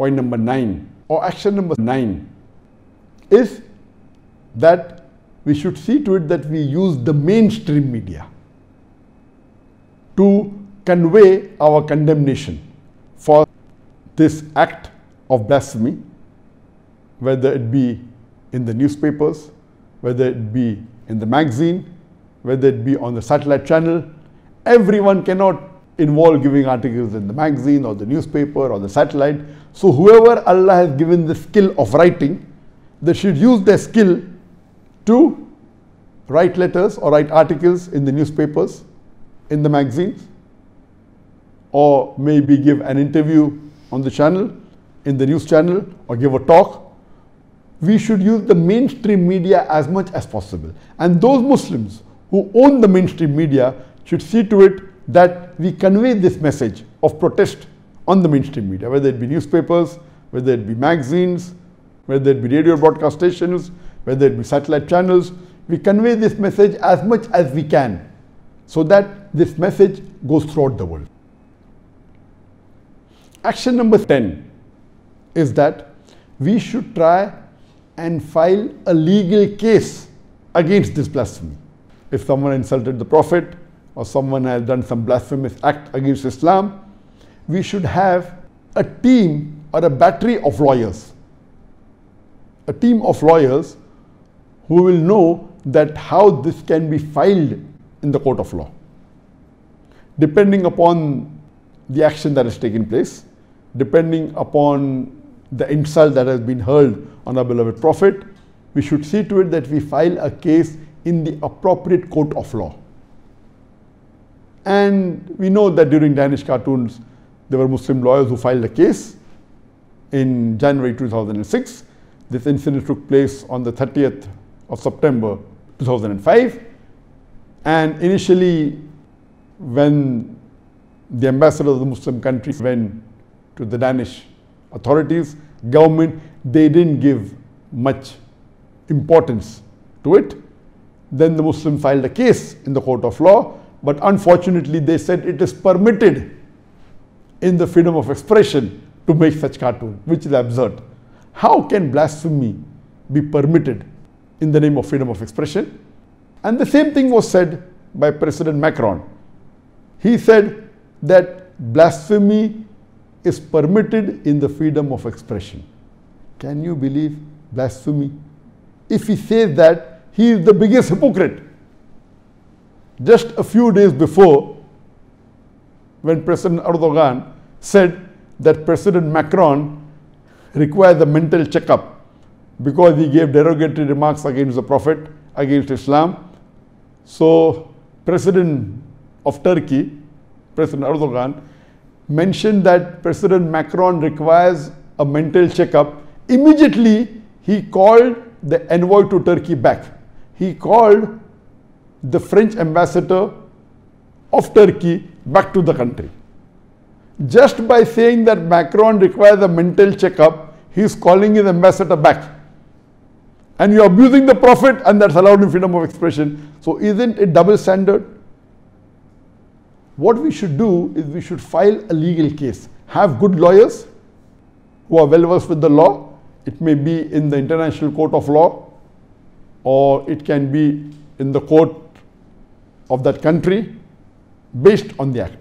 point number 9 or action number 9 is that we should see to it that we use the mainstream media to convey our condemnation for this act of blasphemy, whether it be in the newspapers, whether it be in the magazine, whether it be on the satellite channel. Everyone cannot involve giving articles in the magazine or the newspaper or the satellite. So whoever Allah has given the skill of writing, they should use their skill to write letters or write articles in the newspapers, in the magazines, or maybe give an interview on the channel, in the news channel, or give a talk. We should use the mainstream media as much as possible. And those Muslims who own the mainstream media should see to it that we convey this message of protest on the mainstream media, whether it be newspapers, whether it be magazines, whether it be radio broadcast stations, whether it be satellite channels. We convey this message as much as we can so that this message goes throughout the world. Action number 10 is that we should try and file a legal case against this blasphemy. If someone insulted the Prophet or someone has done some blasphemous act against Islam, we should have a team or a battery of lawyers. A team of lawyers who will know that how this can be filed in the court of law. Depending upon the action that has taken place, depending upon the insult that has been hurled on our beloved Prophet, we should see to it that we file a case in the appropriate court of law. And we know that during Danish cartoons, there were Muslim lawyers who filed a case in January 2006. This incident took place on the 30th of September 2005. And initially, when the ambassador of the Muslim country went to the Danish authorities, government, they didn't give much importance to it. Then the Muslims filed a case in the court of law, but unfortunately they said it is permitted in the freedom of expression to make such cartoon, which is absurd. How can blasphemy be permitted in the name of freedom of expression? And the same thing was said by President Macron. He said that blasphemy is permitted in the freedom of expression. Can you believe blasphemy? If he says that, he is the biggest hypocrite. Just a few days before, when President Erdogan said that President Macron requires a mental checkup because he gave derogatory remarks against the Prophet, against Islam. So President of Turkey, President Erdogan, mentioned that President Macron requires a mental checkup. Immediately, he called the envoy to Turkey back. He called the French ambassador of Turkey back to the country. Just by saying that Macron requires a mental checkup, he is calling his ambassador back. And you are abusing the Prophet, and that's allowed in freedom of expression. So isn't it double standard? What we should do is we should file a legal case. Have good lawyers who are well versed with the law. It may be in the International Court of Law, or it can be in the court of that country based on the act.